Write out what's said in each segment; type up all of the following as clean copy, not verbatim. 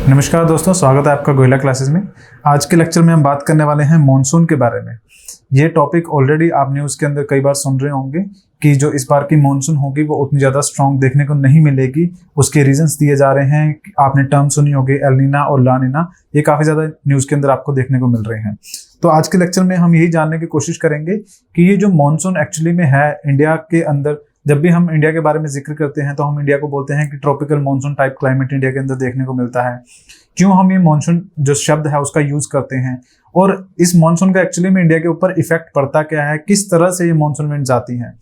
नमस्कार दोस्तों, स्वागत है आपका गोयला क्लासेस में। आज के लेक्चर में हम बात करने वाले हैं मॉनसून के बारे में। ये टॉपिक ऑलरेडी आप न्यूज़ के अंदर कई बार सुन रहे होंगे कि जो इस बार की मॉनसून होगी वो उतनी ज़्यादा स्ट्रॉन्ग देखने को नहीं मिलेगी। उसके रीजंस दिए जा रहे हैं। आपने टर्म सुनी होगी एल नीना और ला नीना, ये काफ़ी ज़्यादा न्यूज़ के अंदर आपको देखने को मिल रहे हैं। तो आज के लेक्चर में हम यही जानने की कोशिश करेंगे कि ये जो मॉनसून एक्चुअली में है इंडिया के अंदर। जब भी हम इंडिया के बारे में जिक्र करते हैं तो हम इंडिया को बोलते हैं कि tropical monsoon type climate India के अंदर देखने को मिलता है। क्यों हम ये मॉनसून जो शब्द है उसका यूज करते हैं और इस मॉनसून का एक्चुअली में इंडिया के ऊपर इफेक्ट पड़ता क्या है, किस तरह से ये मॉनसून विंड्स आती हैं।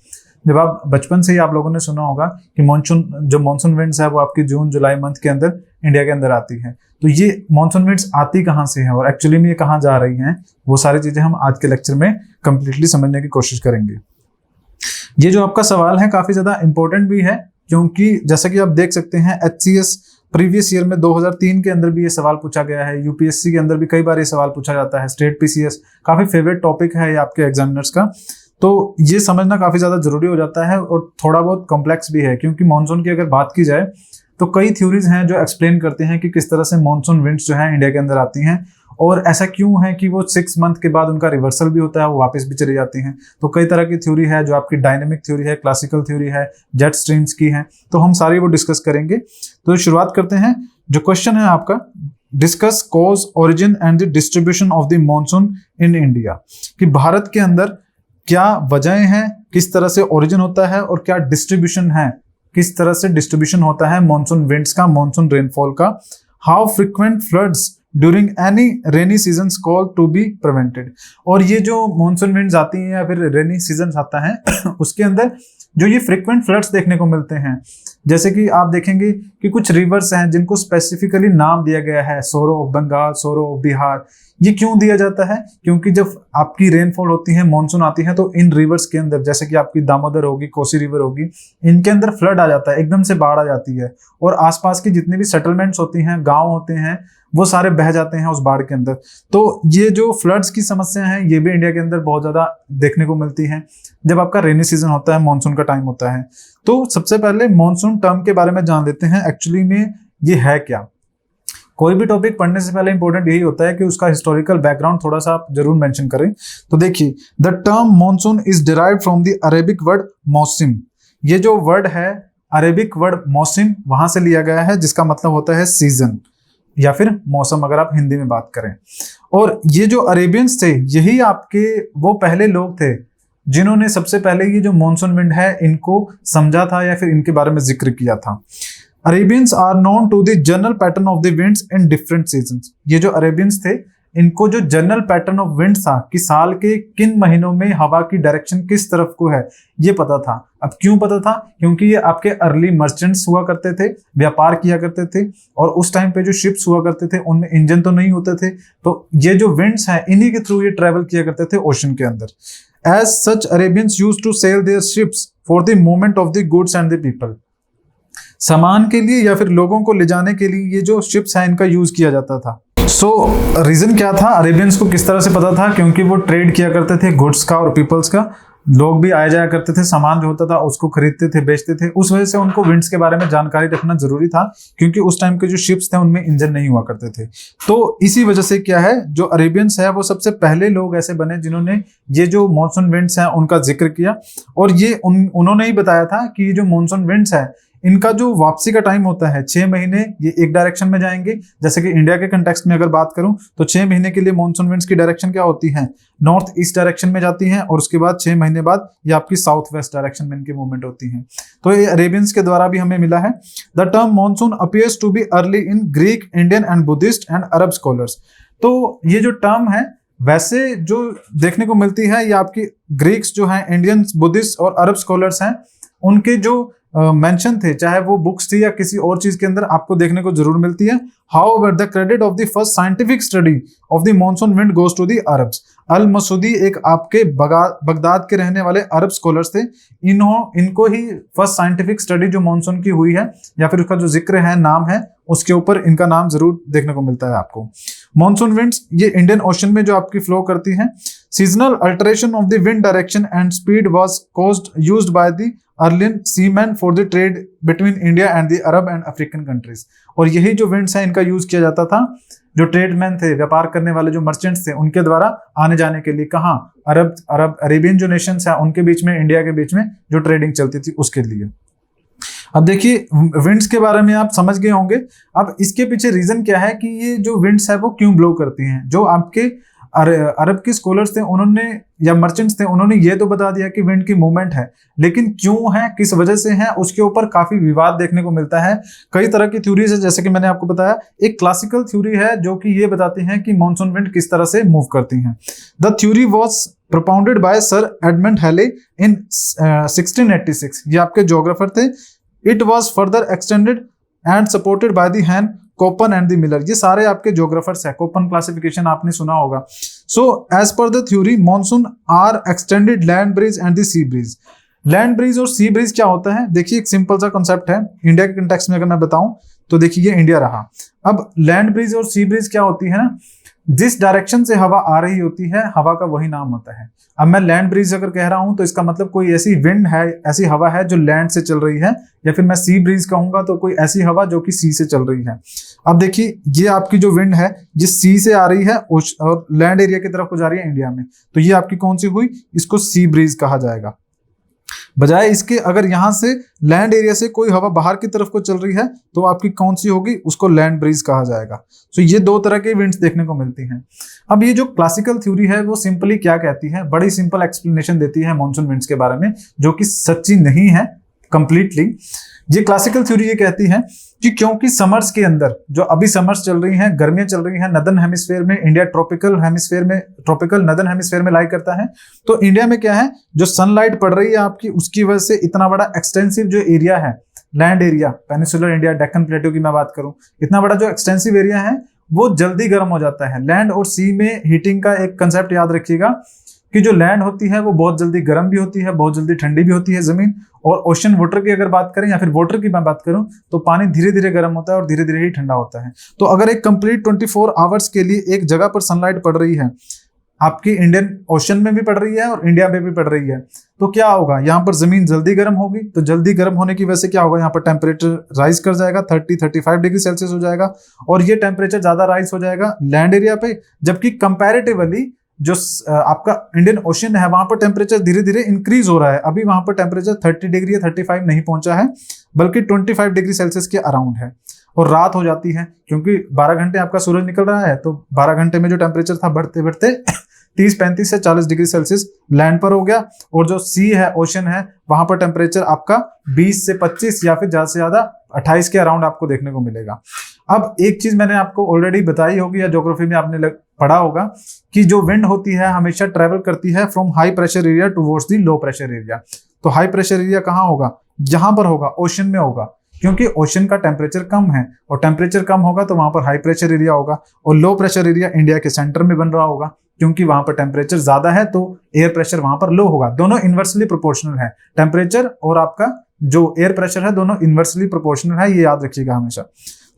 जब आप बचपन से ही आप लोगों ने सुना होगा कि मॉनसून विंड्स है वो आपकी जून जुलाई मंथ के अंदर इंडिया के अंदर आती है। तो ये मॉनसून विंड्स आती कहाँ से है और एक्चुअली में ये कहाँ जा रही हैं, वो सारी चीजें हम आज के लेक्चर में कंप्लीटली समझने की कोशिश करेंगे। ये जो आपका सवाल है काफी ज्यादा इंपॉर्टेंट भी है, क्योंकि जैसा कि आप देख सकते हैं HCS प्रीवियस ईयर में 2003 के अंदर भी ये सवाल पूछा गया है। यूपीएससी के अंदर भी कई बार ये सवाल पूछा जाता है। स्टेट PCS काफी फेवरेट टॉपिक है ये आपके एग्जामिनर्स का। तो ये समझना काफी ज्यादा जरूरी हो जाता है और थोड़ा बहुत कॉम्प्लेक्स भी है, क्योंकि मॉनसून की अगर बात की जाए तो कई थ्योरीज हैं जो एक्सप्लेन करते हैं कि किस तरह से मॉनसून विंड्स जो है इंडिया के अंदर आती हैं और ऐसा क्यों है कि वो 6 मंथ के बाद उनका रिवर्सल भी होता है, वो वापस भी चली जाती हैं। तो कई तरह की थ्योरी है, जो आपकी डायनेमिक थ्योरी है, क्लासिकल थ्योरी है, जेट स्ट्रीम्स की है, तो हम सारी वो डिस्कस करेंगे। तो शुरुआत करते हैं। जो क्वेश्चन है आपका, discuss cause origin and the distribution of the monsoon in India, कि भारत के अंदर क्या वजहें हैं, किस तरह से ओरिजिन होता है और क्या डिस्ट्रीब्यूशन है, किस तरह से डिस्ट्रीब्यूशन होता है मॉनसून विंड्स का, मॉनसून रेनफॉल का। How frequent floods during any rainy season call to be prevented. और ये जो मॉनसून विंड्स आती हैं या फिर रेनी सीजन आता है उसके अंदर जो ये फ्रिक्वेंट फ्लड्स देखने को मिलते हैं, जैसे कि आप देखेंगे कि कुछ रिवर्स हैं जिनको स्पेसिफिकली नाम दिया गया है, सोरो ऑफ बंगाल, सोरो ऑफ बिहार। ये क्यों दिया जाता है? क्योंकि जब आपकी रेनफॉल होती है, मॉनसून आती है, तो इन रिवर्स के अंदर, जैसे कि आपकी दामोदर होगी, कोसी रिवर होगी, इनके अंदर फ्लड आ जाता है, एकदम से बाढ़ आ जाती है और आसपास की जितनी भी सेटलमेंट्स होती हैं, गांव होते हैं, वो सारे बह जाते हैं उस बाढ़ के अंदर। तो ये जो फ्लड्स की समस्या है ये भी इंडिया के अंदर बहुत ज्यादा देखने को मिलती है जब आपका रेनी सीजन होता है, मॉनसून का टाइम होता है। तो सबसे पहले मॉनसून टर्म के बारे में जान लेते हैं, एक्चुअली में ये है क्या। कोई भी टॉपिक पढ़ने से पहले इंपॉर्टेंट यही होता है कि उसका हिस्टोरिकल बैकग्राउंड थोड़ा सा आप जरूर मेंशन करें। तो देखिए, the term monsoon is derived from the Arabic word मौसिम। ये जो वर्ड है अरेबिक वर्ड मौसिम, वहां से लिया गया है, जिसका मतलब होता है सीजन या फिर मौसम, अगर आप हिंदी में बात करें। और ये जो अरेबियंस थे, यही आपके वो पहले लोग थे जिन्होंने सबसे पहले ये जो मॉनसून विंड है इनको समझा था या फिर इनके बारे में जिक्र किया था। Arabians are known to the general pattern of the winds in different seasons. ये जो अरेबियंस थे, इनको जो जनरल पैटर्न ऑफ विंड्स था कि साल के किन महीनों में हवा की डायरेक्शन किस तरफ को है, ये पता था। अब क्यों पता था? क्योंकि ये आपके अर्ली मर्चेंट्स हुआ करते थे, व्यापार किया करते थे, और उस टाइम पे जो शिप्स हुआ करते थे उनमें इंजन तो नहीं होते थे, तो ये जो विंड्स हैं इन्हीं के थ्रू ये ट्रेवल किया करते थे ओशन के अंदर। As such Arabians used to sail their ships for the movement of the goods and the people. सामान के लिए या फिर लोगों को ले जाने के लिए ये जो शिप्स हैं इनका यूज किया जाता था। रीजन क्या था? अरेबियंस को किस तरह से पता था? क्योंकि वो ट्रेड किया करते थे गुड्स का और पीपल्स का। लोग भी आया जाया करते थे, सामान जो होता था उसको खरीदते थे, बेचते थे। उस वजह से उनको विंड्स के बारे में जानकारी रखना जरूरी था, क्योंकि उस टाइम के जो शिप्स थे उनमें इंजन नहीं हुआ करते थे। तो इसी वजह से क्या है, जो अरेबियंस है वो सबसे पहले लोग ऐसे बने जिन्होंने ये जो मॉनसून विंड्स हैं उनका जिक्र किया। और ये उन्होंने ही बताया था कि ये जो मॉनसून विंड्स है इनका जो वापसी का टाइम होता है 6 महीने, ये एक डायरेक्शन में जाएंगे। जैसे कि इंडिया के कंटेक्स्ट में अगर बात करूं तो 6 महीने के लिए मॉनसून विंड्स की डायरेक्शन क्या होती है? नॉर्थ ईस्ट डायरेक्शन में जाती हैं और उसके बाद 6 महीने बाद ये आपकी साउथ वेस्ट डायरेक्शन में इनकी मूवमेंट होती है। तो ये अरेबियंस के द्वारा भी हमें मिला है। The term monsoon appears to be early in Greek, Indian and Buddhist and Arab scholars. तो ये जो टर्म है वैसे जो देखने को मिलती है ये आपकी ग्रीक्स जो है, इंडियंस, बुद्धिस्ट और अरब स्कॉलर्स हैं, उनके जो मेंशन थे, चाहे वो बुक्स थी या किसी और चीज के अंदर, आपको देखने को जरूर मिलती है। However the credit of the first scientific study of the monsoon wind goes to the Arabs. Al Masudi एक आपके बगदाद के रहने वाले अरब स्कॉलर्स थे। इनको ही फर्स्ट साइंटिफिक स्टडी जो मॉनसून की हुई है या फिर उसका जो जिक्र है, नाम है, उसके ऊपर इनका नाम जरूर देखने को मिलता है आपको। मॉनसून विंड्स ये इंडियन ओशन में जो आपकी फ्लो करती हैं। Seasonal alteration of the wind direction and speed was caused used by the earlier seamen for the trade between India and the Arab and African countries. और यही जो winds हैं इनका यूज किया जाता था जो ट्रेडमैन थे, व्यापार करने वाले जो मर्चेंट्स थे, उनके द्वारा आने जाने के लिए। कहाँ? अरेबियन जो नेशंस है उनके बीच में, इंडिया के बीच में जो ट्रेडिंग चलती थी उसके लिए। अब देखिए विंड्स के बारे में आप समझ गए होंगे। अब इसके पीछे रीजन क्या है कि ये जो विंड्स है वो क्यों ब्लो करती हैं। जो आपके अरब के स्कॉलर्स थे उन्होंने, या मर्चेंट्स थे, उन्होंने ये तो बता दिया कि विंड की मूवमेंट है, लेकिन क्यों है, किस वजह से है, उसके ऊपर काफी विवाद देखने को मिलता है। कई तरह की थ्योरीज है, जैसे कि मैंने आपको बताया। एक क्लासिकल थ्योरी है जो कि ये बताती है कि मॉनसून विंड किस तरह से मूव करती हैं। The theory was propounded by Sir Edmund Halley in 1686। ये आपके ज्योग्राफर थे। It was further extended and supported by the Han, Koppen and the Miller। ये सारे आपके ज्योग्राफर्स है। कोपन क्लासिफिकेशन आपने सुना होगा। So as per the theory, monsoon are extended land breeze and the sea breeze। Land breeze और sea breeze क्या होता है? देखिए एक सिंपल सा कॉन्सेप्ट है। इंडिया के कंटेक्स्ट में अगर मैं बताऊं तो देखिए ये इंडिया रहा। अब लैंड ब्रीज और सी ब्रीज क्या होती है ना, जिस डायरेक्शन से हवा आ रही होती है हवा का वही नाम होता है। अब मैं लैंड ब्रीज अगर कह रहा हूं तो इसका मतलब कोई ऐसी विंड है, ऐसी हवा है जो लैंड से चल रही है, या फिर मैं सी ब्रीज कहूंगा तो कोई ऐसी हवा जो कि सी से चल रही है। अब देखिए ये आपकी जो विंड है जिस सी से आ रही है और लैंड एरिया की तरफ को जा रही है इंडिया में, तो ये आपकी कौन सी हुई? इसको सी ब्रीज कहा जाएगा। बजाय इसके अगर यहां से लैंड एरिया से कोई हवा बाहर की तरफ को चल रही है तो आपकी कौन सी होगी? उसको लैंड ब्रीज कहा जाएगा। तो ये दो तरह के विंड्स देखने को मिलती हैं। अब ये जो क्लासिकल थ्योरी है वो सिंपली क्या कहती है, बड़ी सिंपल एक्सप्लेनेशन देती है मॉनसून विंड्स के बारे में, जो कि सच्ची नहीं है कंप्लीटली। ये क्लासिकल थ्योरी ये कहती है कि क्योंकि समर्स के अंदर, जो अभी समर्स चल रही हैं, गर्मियां चल रही हैं नदर्न हेमिस्फीयर में, इंडिया ट्रॉपिकल नदर्न हेमिस्फीयर में लाई करता है, तो इंडिया में क्या है, जो सनलाइट पड़ रही है आपकी, उसकी वजह से इतना बड़ा एक्सटेंसिव जो एरिया है, land area, peninsular India, Deccan plateau की मैं बात करूं, इतना बड़ा जो एक्सटेंसिव एरिया है वो जल्दी गर्म हो जाता है। लैंड और सी में हीटिंग का एक कंसेप्ट याद रखिएगा कि जो लैंड होती है वो बहुत जल्दी गर्म भी होती है, बहुत जल्दी ठंडी भी होती है जमीन। और ओशन वाटर की अगर बात करें या फिर वाटर की मैं बात करूं तो पानी धीरे धीरे गर्म होता है और धीरे धीरे ही ठंडा होता है। तो अगर एक कंप्लीट 24 आवर्स के लिए एक जगह पर सनलाइट पड़ रही है, आपकी इंडियन ओशन में भी पड़ रही है और इंडिया में भी पड़ रही है, तो क्या होगा, यहाँ पर जमीन जल्दी गर्म होगी। तो जल्दी गर्म होने की वजह से क्या होगा, यहाँ पर टेम्परेचर राइज कर जाएगा, 30-35 डिग्री सेल्सियस हो जाएगा, और ये टेम्परेचर ज्यादा राइज हो जाएगा लैंड एरिया पे। जबकि कंपैरेटिवली जो आपका इंडियन ओशन है वहां पर टेम्परेचर धीरे धीरे इंक्रीज हो रहा है। अभी वहां पर टेम्परेचर 30 डिग्री या 35 नहीं पहुंचा है, बल्कि 25 डिग्री सेल्सियस के अराउंड है। और रात हो जाती है क्योंकि 12 घंटे आपका सूरज निकल रहा है, तो 12 घंटे में जो टेम्परेचर था बढ़ते बढ़ते 30-35 से 40 डिग्री सेल्सियस लैंड पर हो गया। और जो सी है, ओशन है, वहां पर टेम्परेचर आपका 20 से 25 या फिर ज्यादा से ज्यादा 28 के अराउंड आपको देखने को मिलेगा। अब एक चीज मैंने आपको ऑलरेडी बताई होगी या ज्योग्राफी में आपने पढ़ा होगा कि जो विंड होती है हमेशा ट्रेवल करती है from high pressure area towards the low pressure area. तो हाई प्रेशर एरिया कहाँ होगा? जहां पर होगा, ओशन में होगा, क्योंकि ओशन का टेम्परेचर कम है, और टेम्परेचर कम होगा तो वहां पर हाई प्रेशर एरिया होगा। और लो प्रेशर एरिया इंडिया के सेंटर में बन रहा होगा, क्योंकि वहां पर टेम्परेचर ज्यादा है तो एयर प्रेशर वहां पर लो होगा। दोनों इनवर्सली प्रोपोर्शनल है, टेम्परेचर और आपका जो एयर प्रेशर है दोनों इनवर्सली प्रोपोर्शनल है, ये याद रखिएगा हमेशा।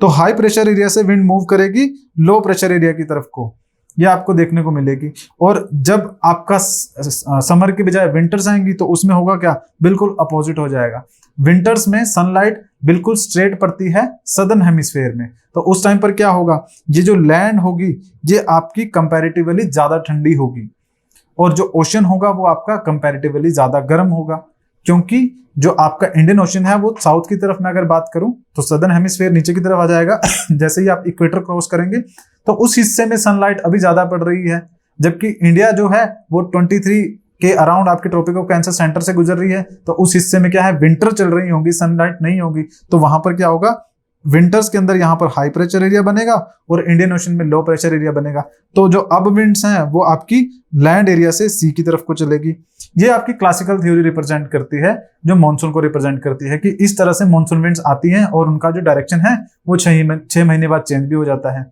तो हाई प्रेशर एरिया से विंड मूव करेगी लो प्रेशर एरिया की तरफ को, ये आपको देखने को मिलेगी। और जब आपका समर के बजाय विंटर्स आएंगी तो उसमें होगा क्या, बिल्कुल अपोजिट हो जाएगा। विंटर्स में सनलाइट बिल्कुल स्ट्रेट पड़ती है सदर्न हेमिस्फीयर में, तो उस टाइम पर क्या होगा, ये जो लैंड होगी ये आपकी कंपैरेटिवली ज्यादा ठंडी होगी, और जो ओशन होगा वो आपका कंपैरेटिवली ज्यादा गर्म होगा। क्योंकि जो आपका इंडियन ओशन है वो साउथ की तरफ में अगर बात करूं तो सदर्न हेमिस्फीयर नीचे की तरफ आ जाएगा जैसे ही आप इक्वेटर क्रॉस करेंगे तो उस हिस्से में सनलाइट अभी ज्यादा पड़ रही है, जबकि इंडिया जो है वो 23 के अराउंड आपके ट्रॉपिक ऑफ कैंसर सेंटर से गुजर रही है, तो उस हिस्से में क्या है, विंटर चल रही होगी, सनलाइट नहीं होगी। तो वहां पर क्या होगा, विंटर्स के अंदर यहाँ पर हाई प्रेशर एरिया बनेगा और इंडियन ओशन में लो प्रेशर एरिया बनेगा। तो जो अब विंड्स हैं वो आपकी लैंड एरिया से सी की तरफ को चलेगी। ये आपकी क्लासिकल थ्योरी रिप्रेजेंट करती है, जो मॉनसून को रिप्रेजेंट करती है कि इस तरह से मॉनसून विंड्स आती हैं और उनका जो डायरेक्शन है वो 6 महीने बाद चेंज भी हो जाता है।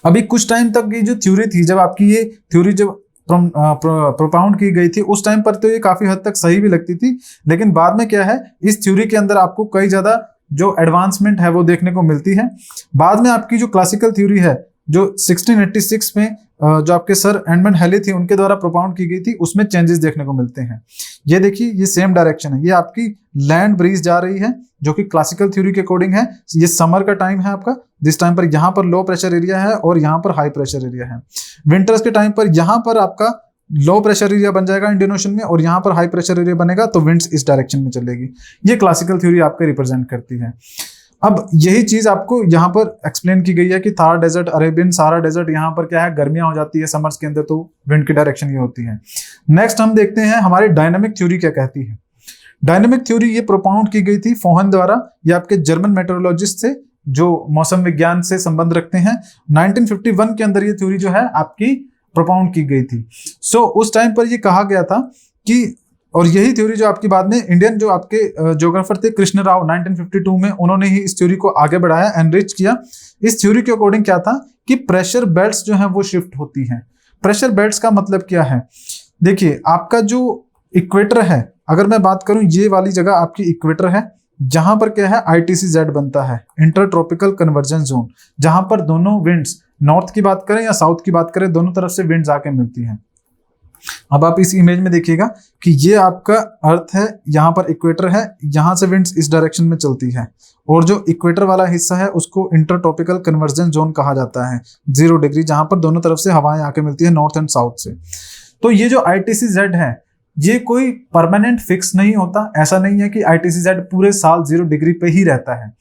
अभी कुछ टाइम तक ये जो थ्योरी थी, जब आपकी ये थ्योरी जब प्रोपाउंड की गई थी उस टाइम पर तो ये काफी हद तक सही भी लगती थी, लेकिन बाद में क्या है, इस थ्योरी के अंदर आपको कई ज्यादा जो एडवांसमेंट है वो देखने को मिलती है। बाद में आपकी जो क्लासिकल थ्योरी है जो 1686 में जो आपके सर एडमंड हेली थी उनके द्वारा प्रोपाउंड की गई थी, उसमें चेंजेस देखने को मिलते हैं। ये देखिए, ये सेम डायरेक्शन है, ये आपकी लैंड ब्रीज जा रही है जो कि क्लासिकल थ्योरी के अकॉर्डिंग है। ये समर का टाइम है आपका, जिस टाइम पर यहाँ पर लो प्रेशर एरिया है और यहाँ पर हाई प्रेशर एरिया है। विंटर्स के टाइम पर यहाँ पर आपका लो प्रेशर एरिया बन जाएगा इंडियन ओशन में और यहाँ पर हाई प्रेशर एरिया बनेगा, तो विंड्स इस डायरेक्शन में चलेगी। ये क्लासिकल थ्योरी आपके रिप्रेजेंट करती है। अब यही चीज आपको यहाँ पर एक्सप्लेन की गई है कि Thar desert, Arabian Sahara desert, यहाँ पर क्या है, गर्मियां हो जाती है समर्स के अंदर, तो विंड की डायरेक्शन ये होती है। नेक्स्ट हम देखते हैं हमारी डायनामिक थ्योरी क्या कहती है। डायनामिक थ्योरी ये प्रोपाउंड की गई थी फोहन द्वारा, ये आपके जर्मन मेट्रोलॉजिस्ट थे जो मौसम विज्ञान से संबंध रखते हैं। 1951 के अंदर ये थ्योरी जो है आपकी प्रोपाउंड की गई थी। सो उस टाइम पर ये कहा गया था कि, और यही थ्योरी जो आपकी बाद में इंडियन जो आपके ज्योग्राफर थे कृष्ण राव 1952 में, उन्होंने ही इस थ्योरी को आगे बढ़ाया, एनरिच किया। इस थ्योरी के अकॉर्डिंग क्या था कि प्रेशर बेल्ट्स जो हैं वो शिफ्ट होती हैं। प्रेशर बेल्ट्स का मतलब क्या है, देखिए आपका जो इक्वेटर है, अगर मैं बात करूं ये वाली जगह आपकी इक्वेटर है, जहां पर क्या है ITCZ बनता है, इंटर ट्रॉपिकल कन्वर्जेंस जोन, जहां पर दोनों विंड्स, नॉर्थ की बात करें या साउथ की बात करें, दोनों तरफ से विंड्स आके मिलती हैं। अब आप इस इमेज में देखिएगा कि ये आपका अर्थ है, यहाँ पर इक्वेटर है, यहाँ से विंड्स इस डायरेक्शन में चलती है, और जो इक्वेटर वाला हिस्सा है उसको इंटरट्रॉपिकल कन्वर्जेंस जोन कहा जाता है, 0 डिग्री, जहां पर दोनों तरफ से हवाएं आके मिलती है, नॉर्थ एंड साउथ से। तो ये जो ITCZ है ये कोई परमानेंट फिक्स नहीं होता, ऐसा नहीं है कि ITCZ पूरे साल 0 डिग्री पे ही रहता है।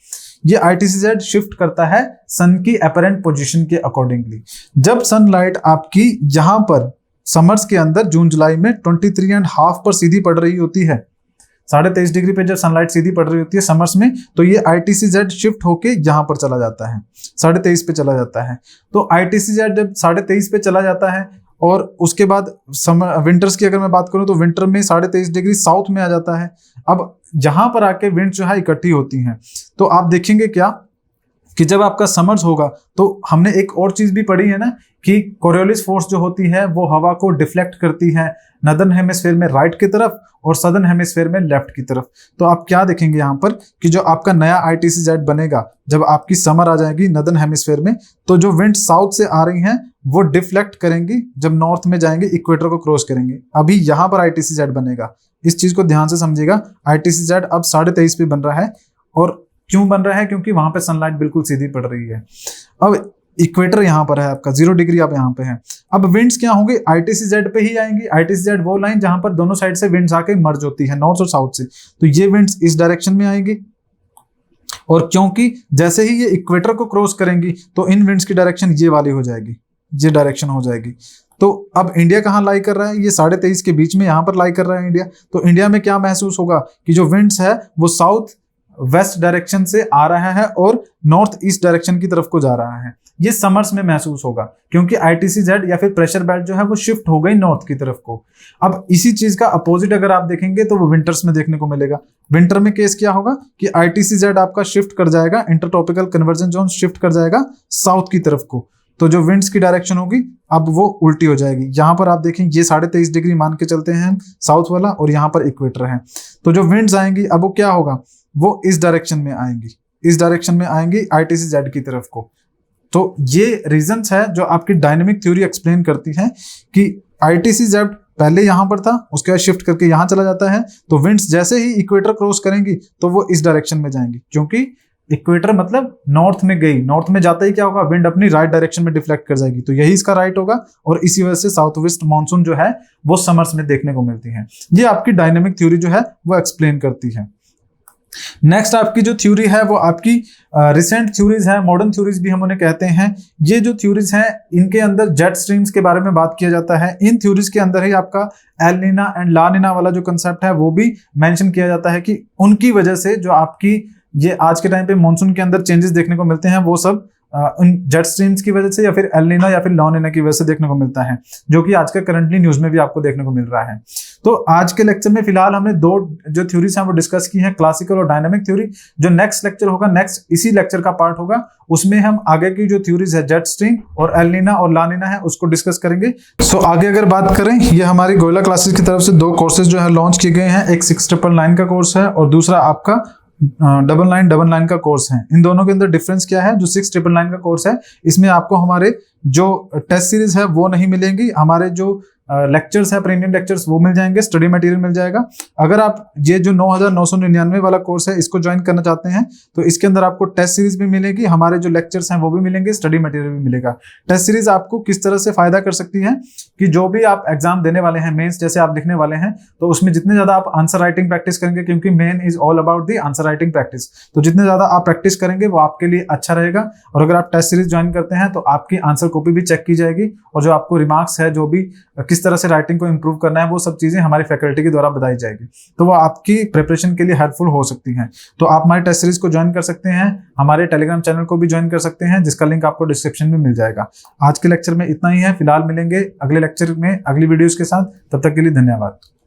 ये ITCZ शिफ्ट करता है सन की अपरेंट पोजीशन के अकॉर्डिंगली। जब सनलाइट आपकी यहाँ पर समर्स के अंदर जून जुलाई में 23.5 पर सीधी पड़ रही होती है, 23.5 डिग्री पे जब सनलाइट सीधी पड़ रही होती है समर्स में, तो ये ITCZ शिफ्ट होके यहाँ पर चला जाता है, 23.5 पे चला जाता है। तो ITCZ जब 23.5 पे चला जाता है और उसके बाद विंटर्स की अगर मैं बात करूं तो विंटर में 23.5 डिग्री साउथ में आ जाता है। अब यहाँ पर आके विंड जो है इकट्ठी होती हैं, तो आप देखेंगे क्या कि जब आपका समर्स होगा तो हमने एक और चीज भी पढ़ी है ना कि कोरियोलिस फोर्स जो होती है वो हवा को डिफ्लेक्ट करती है नदर्न हेमिस्फेयर में राइट की तरफ और सदर्न हेमिस्फेयर में लेफ्ट की तरफ। तो आप क्या देखेंगे यहाँ पर कि जो आपका नया ITCZ बनेगा, जब आपकी समर आ जाएगी नदर्न हेमिस्फेयर में, तो जो विंड साउथ से आ रही हैं वो डिफ्लेक्ट करेंगी, जब नॉर्थ में जाएंगे इक्वेटर को क्रॉस करेंगे। अभी यहाँ पर ITCZ बनेगा, इस चीज को ध्यान से समझिएगा। ITCZ अब 23.5 पे बन रहा है, और क्यों बन रहा है, क्योंकि वहां पे सनलाइट बिल्कुल सीधी पड़ रही है। अब इक्वेटर यहाँ पर है आपका, 0 डिग्री आप यहाँ पे है। अब विंड्स क्या होंगे, ITCZ पे ही आएंगी। ITCZ वो लाइन जहां पर दोनों साइड से विंड्स आके मर्ज होती है, नॉर्थ और साउथ से, तो ये विंड्स इस डायरेक्शन में आएंगी। और क्योंकि जैसे ही ये इक्वेटर को क्रॉस करेंगी तो इन विंड्स की डायरेक्शन ये वाली हो जाएगी, ये डायरेक्शन हो जाएगी। तो अब इंडिया कहाँ लाई कर रहा है, ये 23.5 के बीच में यहाँ पर लाई कर रहा है इंडिया। तो इंडिया में क्या महसूस होगा कि जो विंड्स है वो साउथ वेस्ट डायरेक्शन से आ रहा है और नॉर्थ ईस्ट डायरेक्शन की तरफ को जा रहा है। ये समर्स में महसूस होगा क्योंकि ITCZ या फिर प्रेशर बेल्ट जो है वो शिफ्ट हो गई नॉर्थ की तरफ को। अब इसी चीज का अपोजिट अगर आप देखेंगे तो वो विंटर्स में देखने को मिलेगा। विंटर में केस क्या होगा कि ITCZ आपका शिफ्ट कर जाएगा, इंटरट्रॉपिकल कन्वर्जेंस जोन शिफ्ट कर जाएगा साउथ की तरफ को, तो जो विंड्स की डायरेक्शन होगी अब वो उल्टी हो जाएगी। यहाँ पर आप देखें ये 23.5 डिग्री मान के चलते हैं साउथ वाला, और यहाँ पर इक्वेटर है, तो जो विंड्स आएंगी अब वो क्या होगा, वो इस डायरेक्शन में आएंगी, इस डायरेक्शन में आएंगी ITCZ की तरफ को। तो ये रीजंस है जो आपकी डायनेमिक थ्योरी एक्सप्लेन करती है कि ITCZ पहले यहां पर था, उसके बाद शिफ्ट करके यहां चला जाता है, तो विंड्स जैसे ही इक्वेटर क्रॉस करेंगी तो वो इस डायरेक्शन में जाएंगी, क्योंकि इक्वेटर मतलब नॉर्थ में गई, नॉर्थ में जाता ही क्या होगा, विंड अपनी राइट डायरेक्शन में डिफ्लेक्ट कर जाएगी, तो यही इसका राइट होगा, और इसी वजह से साउथ वेस्ट मानसून जो है वो समर्स में देखने को मिलती है। ये आपकी डायनेमिक थ्योरी जो है वो एक्सप्लेन करती है। नेक्स्ट आपकी जो थ्योरी है वो आपकी रिसेंट थ्योरीज है, मॉडर्न थ्योरीज भी हम उन्हें कहते हैं। ये जो थ्योरीज हैं इनके अंदर जेट स्ट्रीम्स के बारे में बात किया जाता है। इन थ्योरीज के अंदर ही आपका एल नीना एंड ला नीना वाला जो कंसेप्ट है वो भी मेंशन किया जाता है कि उनकी वजह से जो आपकी ये आज के टाइम पे मॉनसून के अंदर चेंजेस देखने को मिलते हैं वो सब उन जेट स्ट्रीम्स की वजह से या फिर एल नीना या फिर ला नीना की वजह से देखने को मिलता है, जो कि आज का करंटली न्यूज में भी आपको देखने को मिल रहा है। तो आज के लेक्चर में फिलहाल हमने दो जो थ्योरीज हैं वो डिस्कस की हैं, क्लासिकल और डायनामिक थ्योरी। जो नेक्स्ट लेक्चर होगा, नेक्स्ट इसी लेक्चर का पार्ट होगा, उसमें हम आगे की जो थ्योरीज है जेट स्ट्रीम और एल नीना और ला नीना है उसको डिस्कस करेंगे। सो आगे अगर बात करें, ये हमारी गोयला क्लासेस की तरफ से 2 कोर्सेज जो है लॉन्च किए गए हैं। एक 6999 का कोर्स है और दूसरा आपका डबल नाइन का कोर्स है। इन दोनों के अंदर डिफरेंस क्या है? जो 6999 का कोर्स है इसमें आपको हमारे जो टेस्ट सीरीज है वो नहीं मिलेंगी, हमारे जो लेक्चर्स है प्रीमियम लेक्चर्स वो मिल जाएंगे, स्टडी मटेरियल मिल जाएगा। अगर आप ये जो 9999 वाला कोर्स है इसको ज्वाइन करना चाहते हैं तो इसके अंदर आपको टेस्ट सीरीज भी मिलेगी, हमारे जो लेक्चर्स हैं वो भी मिलेंगे, स्टडी मटेरियल भी मिलेगा। टेस्ट सीरीज आपको किस तरह से फायदा कर सकती है कि जो भी आप एग्जाम देने वाले हैं, मेंस जैसे आप लिखने वाले हैं, तो उसमें जितने ज्यादा आप आंसर राइटिंग प्रैक्टिस करेंगे, क्योंकि main is all about the answer writing practice, तो जितने ज्यादा आप प्रैक्टिस करेंगे वो आपके लिए अच्छा रहेगा। और अगर आप टेस्ट सीरीज ज्वाइन करते हैं तो आपकी आंसर कॉपी भी चेक की जाएगी और जो आपको रिमार्क्स है, जो भी किस तरह से राइटिंग को इंप्रूव करना है, वो सब चीजें हमारी फैकल्टी के द्वारा बताई जाएगी, तो वो आपकी प्रिपरेशन के लिए हेल्पफुल हो सकती हैं। तो आप हमारे टेस्ट सीरीज को ज्वाइन कर सकते हैं, हमारे टेलीग्राम चैनल को भी ज्वाइन कर सकते हैं, जिसका लिंक आपको डिस्क्रिप्शन में मिल जाएगा। आज के लेक्चर में इतना ही है, फिलहाल मिलेंगे अगले लेक्चर में अगली वीडियोस के साथ, तब तक के लिए धन्यवाद।